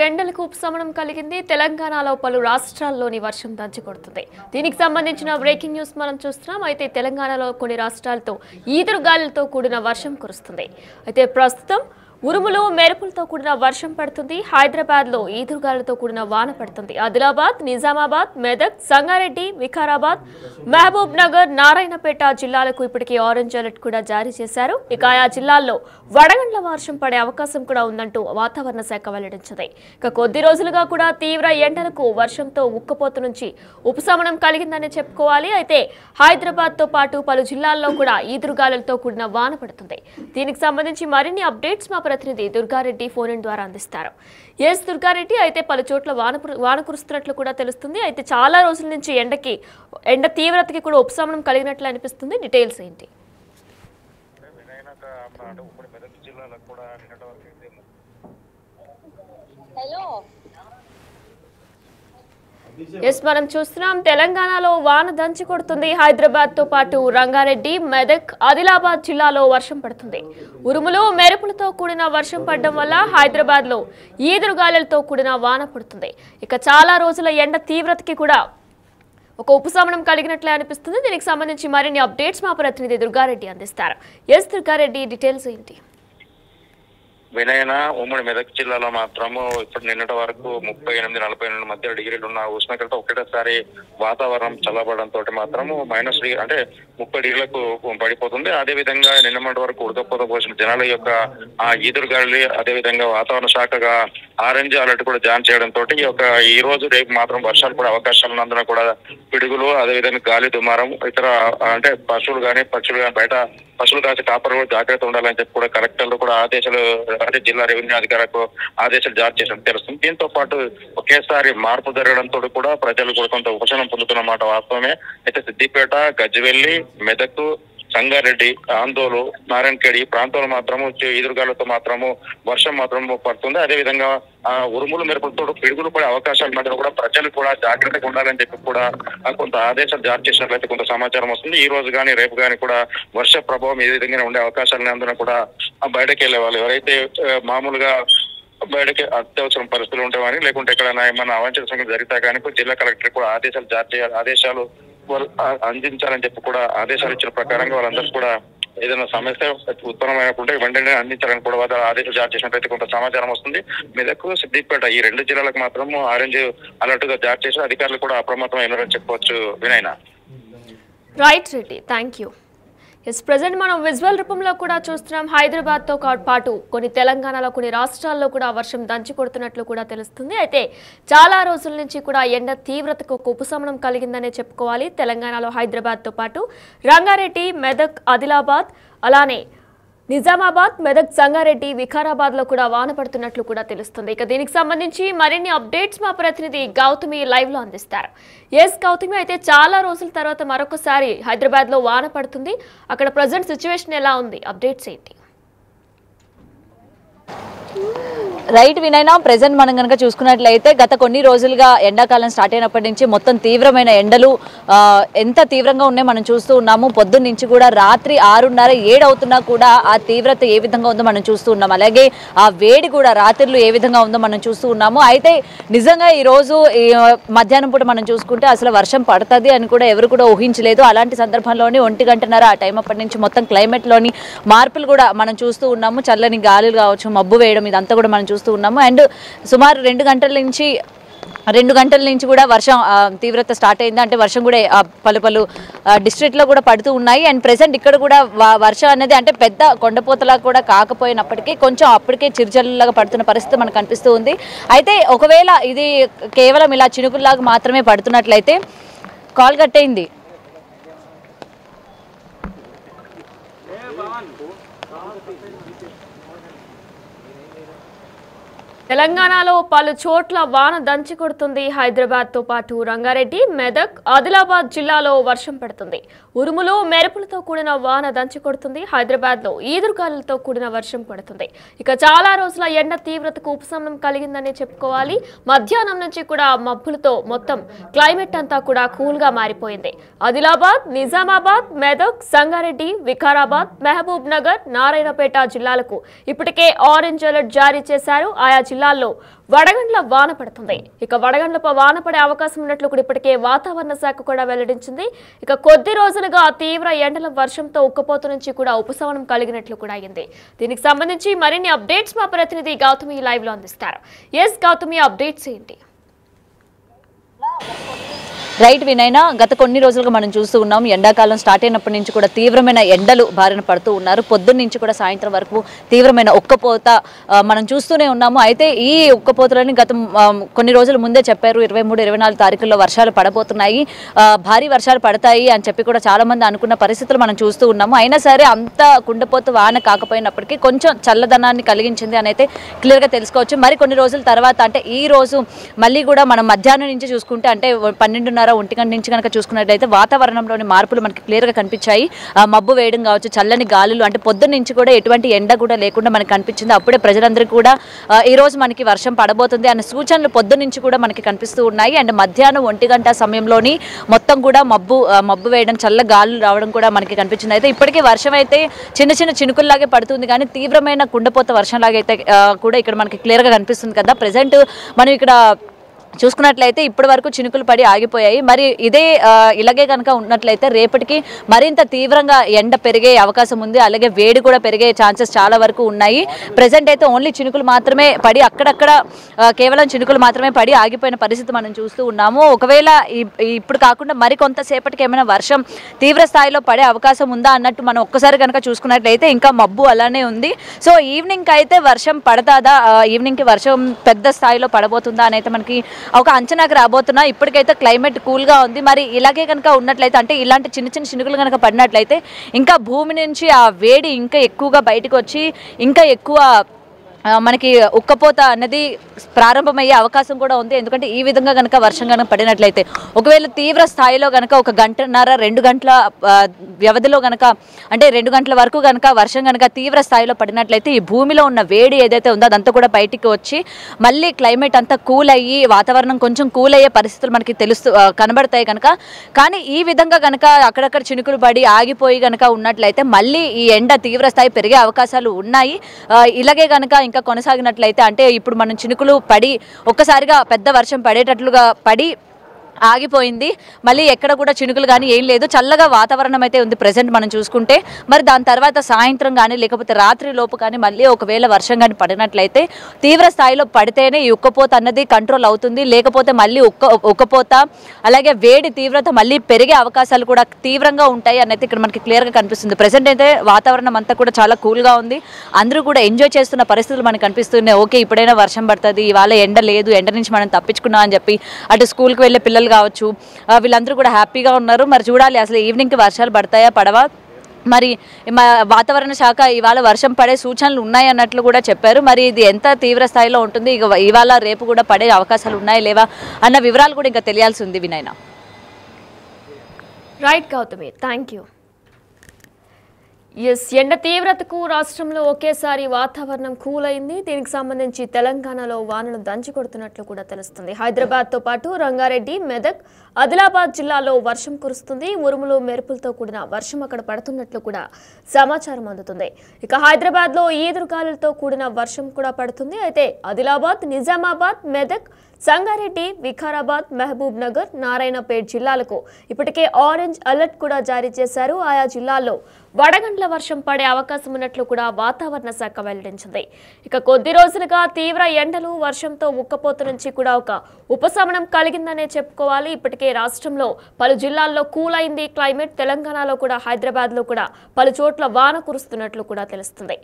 ఎండలకు ఉపశమనం కలిగింది. తెలంగాణలో పలు రాష్ట్రాల్లోని వర్షం దంచుకొడుతుంది. దీనికి సంబంధించిన బ్రేకింగ్ న్యూస్ మనం చూస్తున్నాం. అయితే తెలంగాణలో కొన్ని రాష్ట్రాలతో ఈదురుగాలులతో కూడిన వర్షం కురుస్తుంది. అయితే ప్రస్తుతం ఉరుములు మెరుపులతో కూడిన వర్షం పడుతుంది. హైదరాబాద్ లో ఈదురుగాలులతో కూడిన వాన పడుతుంది. ఆదిలాబాద్, నిజామాబాద్, మెదక్, సంగారెడ్డి, వికారాబాద్, మహబూబ్ నగర్, నారాయణపేట జిల్లాలకు ఇప్పటికే ఆరెంజ్ అలర్ట్ కూడా జారీ చేశారు. ఇక ఆయా జిల్లాల్లో వడగండ్ల వర్షం పడే అవకాశం కూడా ఉందంటూ వాతావరణ శాఖ వెల్లడించింది. ఇక కొద్ది రోజులుగా కూడా తీవ్ర ఎండలకు వర్షంతో ఉక్కపోత నుంచి ఉపశమనం కలిగిందని చెప్పుకోవాలి. అయితే హైదరాబాద్ తో పాటు పలు జిల్లాల్లో కూడా ఈదురుగాలులతో కూడిన వాన పడుతుంది. దీనికి సంబంధించి మరిన్ని అప్డేట్స్ మా ప్రతినిధి దుర్గారెడ్డి ఫోన్ ఇన్ ద్వారా అందిస్తారు. ఎస్ దుర్గారెడ్డి, అయితే పలు చోట్ల వాన కురుస్తున్నట్లు కూడా తెలుస్తుంది. అయితే చాలా రోజుల నుంచి ఎండ తీవ్రతకి కూడా ఉపశమనం కలిగినట్లు అనిపిస్తుంది. డీటెయిల్స్ ఏంటి? ఎస్, మనం చూస్తున్నాం తెలంగాణలో వాన దంచి కొడుతుంది. హైదరాబాద్ తో పాటు రంగారెడ్డి, మెదక్, ఆదిలాబాద్ జిల్లాలో వర్షం పడుతుంది. ఉరుములు మెరుపులతో కూడిన వర్షం పడడం వల్ల హైదరాబాద్ లో ఈదురుగాలులతో కూడిన వాన పడుతుంది. ఇక చాలా రోజుల ఎండ తీవ్రతకి కూడా ఒక ఉపశమనం కలిగినట్లే అనిపిస్తుంది. దీనికి సంబంధించి మరిన్ని అప్డేట్స్ మా ప్రతినిధి దుర్గారెడ్డి అందిస్తారు. ఎస్ దుర్గారెడ్డి, డీటెయిల్స్ ఏంటి? వినయన ఉమ్మడి మెదక్ జిల్లాలో మాత్రము ఇప్పుడు నిన్నటి వరకు 38-42 మధ్య డిగ్రీలు ఉన్న ఉష్ణోగ్రత ఒకటేసారి వాతావరణం చల్లబడంతో మాత్రము -డిగ్రీ అంటే 30 డిగ్రీలకు పడిపోతుంది. అదే విధంగా నిన్న మొన్నటి వరకు ఉడకపోత పోసిన జనాల యొక్క ఆ ఈదురుగాలి, అదే విధంగా వాతావరణ శాఖగా ఆరెంజ్ అలర్ట్ కూడా జారీ చేయడంతో ఈ రోజు రేపు మాత్రం వర్షాలు కూడా అవకాశాలు ఉన్నందున కూడా పిడుగులు, అదే విధంగా గాలి దుమారం, ఇతర అంటే పశువులు కానీ పక్షులు కానీ బయట పశువులు కాసి కాపరు కూడా జాగ్రత్త ఉండాలని చెప్పి కూడా కలెక్టర్లు కూడా ఆదేశాలు అంటే జిల్లా రెవెన్యూ అధికారులకు ఆదేశాలు జారీ చేసినట్టు తెలుస్తుంది. దీంతో పాటు ఒకేసారి మార్పు జరగడంతో కూడా ప్రజలు కూడా కొంత ఉపశమనం పొందుతున్నమాట వాస్తవమే. అయితే సిద్దిపేట, గజ్వేల్, మెదక్, సంగారెడ్డి, ఆందోళన, నారాయణఖేడ్ ఈ ప్రాంతాలు మాత్రము ఈదురుగాలతో మాత్రము వర్షం మాత్రం పడుతుంది. అదే విధంగా ఉరుములు మెరుపులతో పిడుగులు పడే అవకాశాల మధ్య కూడా ప్రజలు కూడా జాగ్రత్తగా ఉండాలని చెప్పి కూడా కొంత ఆదేశాలు జారీ చేసినట్లయితే కొంత సమాచారం వస్తుంది. ఈ రోజు కానీ రేపు కానీ కూడా వర్ష ప్రభావం ఏ విధంగా ఉండే అవకాశాలు అందున కూడా బయటకు వెళ్లే వాళ్ళు ఎవరైతే మామూలుగా బయటకి అత్యవసరం పరిస్థితులు ఉంటామని లేకుంటే ఎక్కడైనా ఏమన్నా అవాంఛనీయ సంఘటన జరిగితే కానీ జిల్లా కలెక్టర్ కూడా ఆదేశాలు జారీ చేయాలి, ఆదేశాలు అందించాలని చెప్పి కూడా ఆదేశాలు ఇచ్చిన ప్రకారంగా వాళ్ళందరూ కూడా ఏదైనా సమస్య ఉత్పన్నమైనప్పుడు వెంటనే అందించాలని కూడా వాళ్ళ ఆదేశాలు జారీ చేసినట్లయితే కొంత సమాచారం వస్తుంది. మెదక్, సిద్దిపేట ఈ 2 జిల్లాలకు మాత్రము ఆరెంజ్ అలర్ట్ గా జారీ చేసి అధికారులు కూడా అప్రమత్తమైనారని చెప్పవచ్చు. వినయన right Reddy, thank you. Yes, present మనం విజువల్ రూపంలో కూడా చూస్తున్నాం. హైదరాబాద్ తో పాటు కొన్ని తెలంగాణలో కొన్ని రాష్ట్రాల్లో కూడా వర్షం దంచి కొడుతున్నట్లు కూడా తెలుస్తుంది. అయితే చాలా రోజుల నుంచి కూడా ఎండ తీవ్రతకు ఒక ఉపశమనం కలిగిందనే చెప్పుకోవాలి. తెలంగాణలో హైదరాబాద్ తో పాటు రంగారెడ్డి, మెదక్, ఆదిలాబాద్, అలానే నిజామాబాద్, మెదక్, సంగారెడ్డి, వికారాబాద్ లో కూడా వాన పడుతున్నట్లు కూడా తెలుస్తుంది. ఇక దీనికి సంబంధించి మరిన్ని అప్డేట్స్ మా ప్రతినిధి గౌతమి లైవ్ లో అందిస్తారు. ఎస్ గౌతమి, అయితే చాలా రోజుల తర్వాత మరొకసారి హైదరాబాద్ లో వాన పడుతుంది. అక్కడ ప్రజెంట్ సిచ్యువేషన్ ఎలా ఉంది? అప్డేట్స్ ఏంటి? రైట్ వినైనా, ప్రెజెంట్ మనం కనుక చూసుకున్నట్లయితే గత కొన్ని రోజులుగా ఎండాకాలం స్టార్ట్ అయినప్పటి నుంచి మొత్తం తీవ్రమైన ఎండలు ఎంత తీవ్రంగా ఉన్నాయో మనం చూస్తూ ఉన్నాము. పొద్దున్న నుంచి కూడా రాత్రి 6:30-7 అవుతున్నా కూడా ఆ తీవ్రత ఏ విధంగా ఉందో మనం చూస్తూ ఉన్నాం. అలాగే ఆ వేడి కూడా రాత్రులు ఏ విధంగా ఉందో మనం చూస్తూ ఉన్నాము. అయితే నిజంగా ఈరోజు మధ్యాహ్నం పూట మనం చూసుకుంటే అసలు వర్షం పడుతుంది అని కూడా ఎవరు కూడా ఊహించలేదు. అలాంటి సందర్భంలోని 1:30 ఆ టైం అప్పటి నుంచి మొత్తం క్లైమేట్లోని మార్పులు కూడా మనం చూస్తూ ఉన్నాము. చల్లని గాలులు కావచ్చు, మబ్బు వేయడం, ఇదంతా కూడా మనం చూస్తూ ఉన్నాము. అండ్ సుమారు 2 గంటల నుంచి కూడా వర్షం తీవ్రత స్టార్ట్ అయింది. అంటే వర్షం కూడా పలు డిస్ట్రిక్ట్లో కూడా పడుతూ ఉన్నాయి. అండ్ ప్రెసెంట్ ఇక్కడ కూడా వర్షం అనేది అంటే పెద్ద కొండపోతలా కూడా కాకపోయినప్పటికీ కొంచెం అప్పటికే చిరుజల్లులాగా పడుతున్న పరిస్థితి మనకు కనిపిస్తూ ఉంది. అయితే ఒకవేళ ఇది కేవలం ఇలా చినుకుల్లాగా మాత్రమే పడుతున్నట్లయితే కాల్ కట్టయింది. తెలంగాణలో పలు చోట్ల వాన దంచి కొడుతుంది. హైదరాబాద్ తో పాటు రంగారెడ్డి, మెదక్, ఆదిలాబాద్ జిల్లాలో వర్షం పడుతుంది. ఉరుములు మెరుపులతో కూడిన వాన దంచి కొడుతుంది. హైదరాబాద్ లో ఈదురుగాలులతో కూడిన వర్షం పడుతుంది. ఇక చాలా రోజుల ఎండ తీవ్రతకు ఉపశమనం కలిగిందని చెప్పుకోవాలి. మధ్యాహ్నం నుంచి కూడా మబ్బులతో మొత్తం క్లైమేట్ అంతా కూడా కూల్ గా మారిపోయింది. ఆదిలాబాద్, నిజామాబాద్, మెదక్, సంగారెడ్డి, వికారాబాద్, మహబూబ్ నగర్, నారాయణపేట జిల్లాలకు ఇప్పటికే ఆరెంజ్ అలర్ట్ జారీ చేశారు. ఆయా జిల్లాల్లో వడగండ్ల వాన పడుతుంది. ఇక వడగండ్లపై వాన పడే అవకాశం ఉన్నట్లు కూడా ఇప్పటికే వాతావరణ శాఖ కూడా వెల్లడించింది. ఇక కొద్ది రోజులుగా తీవ్ర ఎండల వర్షంతో ఉక్కపోత నుంచి కూడా ఉపశమనం కలిగినట్లు కూడా అయింది. దీనికి సంబంధించి మరిన్ని అప్డేట్స్ మా ప్రతినిధి గౌతమి లైవ్ లో అందిస్తారు. ఎస్ గౌతమి, అప్డేట్స్ ఏంటి? రైట్ వినైనా, గత కొన్ని రోజులుగా మనం చూస్తూ ఉన్నాం ఎండాకాలం స్టార్ట్ అయినప్పటి నుంచి కూడా తీవ్రమైన ఎండలు బారిన పడుతూ ఉన్నారు. పొద్దున్న నుంచి కూడా సాయంత్రం వరకు తీవ్రమైన ఉక్కపోత మనం చూస్తూనే ఉన్నాము. అయితే ఈ ఉక్కపోతలని గత కొన్ని రోజుల ముందే చెప్పారు, 23-24 తారీఖుల్లో వర్షాలు పడబోతున్నాయి, భారీ వర్షాలు పడతాయి అని చెప్పి కూడా చాలా మంది అనుకున్న పరిస్థితులు మనం చూస్తూ ఉన్నాము. అయినా సరే అంత కుండపోత వాన కాకపోయినప్పటికీ కొంచెం చల్లదనాన్ని కలిగించింది అని అయితే క్లియర్గా తెలుసుకోవచ్చు. మరి కొన్ని రోజుల తర్వాత అంటే ఈ రోజు మళ్ళీ కూడా మనం మధ్యాహ్నం నుంచి చూసుకుంటే అంటే 12:30 1 గంట నుంచి కనుక చూసుకున్నట్లయితే వాతావరణంలోని మార్పులు మనకి క్లియర్గా కనిపించాయి. మబ్బు వేయడం కావచ్చు, చల్లని గాలులు, అంటే పొద్దున్న నుంచి కూడా ఎటువంటి ఎండ కూడా లేకుండా మనకి కనిపించింది. అప్పుడే ప్రజలందరికీ కూడా ఈ రోజు మనకి వర్షం పడబోతుంది అనే సూచనలు పొద్దున్న నుంచి కూడా మనకి కనిపిస్తూ ఉన్నాయి. అండ్ మధ్యాహ్నం 1 గంట సమయంలోని మొత్తం కూడా మబ్బు వేయడం, చల్ల గాలులు రావడం కూడా మనకి కనిపించింది. అయితే ఇప్పటికీ వర్షం అయితే చిన్న చిన్న చినుకుల్లాగే పడుతుంది, కానీ తీవ్రమైన కుండపోత వర్షంలాగా అయితే కూడా ఇక్కడ మనకి క్లియర్గా కనిపిస్తుంది కదా. ప్రజెంట్ మనం ఇక్కడ చూసుకున్నట్లయితే ఇప్పటి వరకు చినుకులు పడి ఆగిపోయాయి. మరి ఇదే ఇలాగే కనుక ఉన్నట్లయితే రేపటికి మరింత తీవ్రంగా ఎండ పెరిగే అవకాశం ఉంది. అలాగే వేడి కూడా పెరిగే ఛాన్సెస్ చాలా వరకు ఉన్నాయి. ప్రజెంట్ అయితే ఓన్లీ చినుకులు మాత్రమే పడి అక్కడక్కడ కేవలం చినుకులు మాత్రమే పడి ఆగిపోయిన పరిస్థితి మనం చూస్తూ ఉన్నాము. ఒకవేళ ఇప్పుడు కాకుండా మరి కొంతసేపటికి ఏమైనా వర్షం తీవ్ర స్థాయిలో పడే అవకాశం ఉందా అన్నట్టు మనం ఒక్కసారి కనుక చూసుకున్నట్లయితే ఇంకా మబ్బు అలానే ఉంది. సో ఈవినింగ్కి అయితే వర్షం పడతాదా, ఈవినింగ్కి వర్షం పెద్ద స్థాయిలో పడబోతుందా అని అయితే మనకి ఒక అంచనాకు రాబోతున్నా. ఇప్పటికైతే క్లైమేట్ కూల్గా ఉంది. మరి ఇలాగే కనుక ఉన్నట్లయితే అంటే ఇలాంటి చిన్న చిన్న చినుకులు కనుక పడినట్లయితే ఇంకా భూమి నుంచి ఆ వేడి ఇంకా ఎక్కువగా బయటకు వచ్చి ఇంకా ఎక్కువ మనకి ఉక్కపోత అనేది ప్రారంభమయ్యే అవకాశం కూడా ఉంది. ఎందుకంటే ఈ విధంగా కనుక వర్షం కనుక పడినట్లయితే ఒకవేళ తీవ్ర స్థాయిలో కనుక 1 గంటన్నర 2 గంటల వ్యవధిలో కనుక అంటే 2 గంటల వరకు కనుక వర్షం కనుక తీవ్ర స్థాయిలో పడినట్లయితే ఈ భూమిలో ఉన్న వేడి ఏదైతే ఉందో అదంతా కూడా బయటికి వచ్చి మళ్ళీ క్లైమేట్ అంతా కూల్ అయ్యి వాతావరణం కొంచెం కూల్ అయ్యే పరిస్థితులు మనకి కనబడతాయి కనుక. కానీ ఈ విధంగా కనుక అక్కడక్కడ చినుకులు పడి ఆగిపోయి కనుక ఉన్నట్లయితే మళ్ళీ ఈ ఎండ తీవ్ర స్థాయి పెరిగే అవకాశాలు ఉన్నాయి. ఇలాగే కనుక ఇంకా కొనసాగినట్లయితే అంటే ఇప్పుడు మనం చినుకులు పడి ఒక్కసారిగా పెద్ద వర్షం పడేటట్లుగా పడి ఆగిపోయింది, మళ్ళీ ఎక్కడ కూడా చినుకులు కానీ ఏం లేదు, చల్లగా వాతావరణం అయితే ఉంది ప్రెసెంట్ మనం చూసుకుంటే. మరి దాని తర్వాత సాయంత్రం కానీ లేకపోతే రాత్రి లోపు కానీ మళ్ళీ ఒకవేళ వర్షం కానీ పడినట్లయితే తీవ్ర స్థాయిలో పడితేనే ఈ ఉక్కపోత అన్నది కంట్రోల్ అవుతుంది. లేకపోతే మళ్ళీ ఉక్కపోత అలాగే వేడి తీవ్రత మళ్ళీ పెరిగే అవకాశాలు కూడా తీవ్రంగా ఉంటాయి అన్నది ఇక్కడ మనకి క్లియర్గా కనిపిస్తుంది. ప్రెసెంట్ అయితే వాతావరణం అంతా కూడా చాలా కూల్గా ఉంది, అందరూ కూడా ఎంజాయ్ చేస్తున్న పరిస్థితులు మనకు కనిపిస్తున్నాయి. ఓకే, ఇప్పుడైనా వర్షం పడుతుంది, ఇవాళ ఎండ లేదు, ఎండ నుంచి మనం తప్పించుకున్నాం అని చెప్పి అటు స్కూల్కి వెళ్ళే పిల్లలు కావచ్చు వీళ్ళందరూ కూడా హ్యాపీగా ఉన్నారు. మరి చూడాలి అసలు ఈవినింగ్కి వర్షాలు పడతాయా పడవా. మరి వాతావరణ శాఖ ఇవాళ వర్షం పడే సూచనలు ఉన్నాయి అన్నట్లు కూడా చెప్పారు. మరి ఇది ఎంత తీవ్ర స్థాయిలో ఉంటుంది, ఇవాళ రేపు కూడా పడే అవకాశాలు ఉన్నాయా లేవా అన్న వివరాలు కూడా ఇంకా తెలియాల్సి ఉంది వినైనా. Right Gautami, thank you. Yes, ఎండ తీవ్రతకు రాష్ట్రంలో ఒకేసారి వాతావరణం కూల్ అయింది. దీనికి సంబంధించి తెలంగాణలో వానలు దంచి కొడుతున్నట్లు కూడా తెలుస్తుంది. హైదరాబాద్తో పాటు రంగారెడ్డి, మెదక్, ఆదిలాబాద్ జిల్లాలో వర్షం కురుస్తుంది. ఉరుములు మెరుపులతో కూడిన వర్షం అక్కడ పడుతున్నట్లు కూడా సమాచారం అందుతుంది. ఇక హైదరాబాద్లో ఈదురుగాలులతో కూడిన వర్షం కూడా పడుతుంది. అయితే ఆదిలాబాద్, నిజామాబాద్, మెదక్, సంగారెడ్డి, వికారాబాద్, మహబూబ్ నగర్, నారాయణపేట్ జిల్లాలకు ఇప్పటికే ఆరెంజ్ అలర్ట్ కూడా జారీ చేశారు. ఆయా జిల్లాల్లో వడగండ్ల వర్షం పడే అవకాశం ఉన్నట్లు కూడా వాతావరణ శాఖ వెల్లడించింది. ఇక కొద్ది రోజులుగా తీవ్ర ఎండలు వర్షంతో ఉక్కపోత నుంచి కూడా ఒక ఉపశమనం కలిగిందనే చెప్పుకోవాలి. ఇప్పటికే రాష్ట్రంలో పలు జిల్లాల్లో కూల్ అయింది క్లైమేట్. తెలంగాణలో కూడా హైదరాబాద్లో కూడా పలు చోట్ల వాన కురుస్తున్నట్లు కూడా తెలుస్తుంది.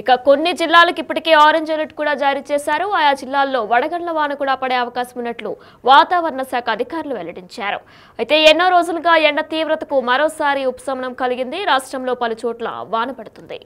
ఇక కొన్ని జిల్లాలకు ఇప్పటికే ఆరెంజ్ అలర్ట్ కూడా జారీ చేశారు. ఆయా జిల్లాల్లో వడగండ్ల వాన కూడా పడే అవకాశం ఉన్నట్లు వాతావరణ శాఖ అధికారులు వెల్లడించారు. అయితే ఎన్నో రోజులుగా ఎండ తీవ్రతకు మరోసారి ఉపశమనం కలిగింది. రాష్ట్రంలో పలు చోట్ల వాన పడుతుంది.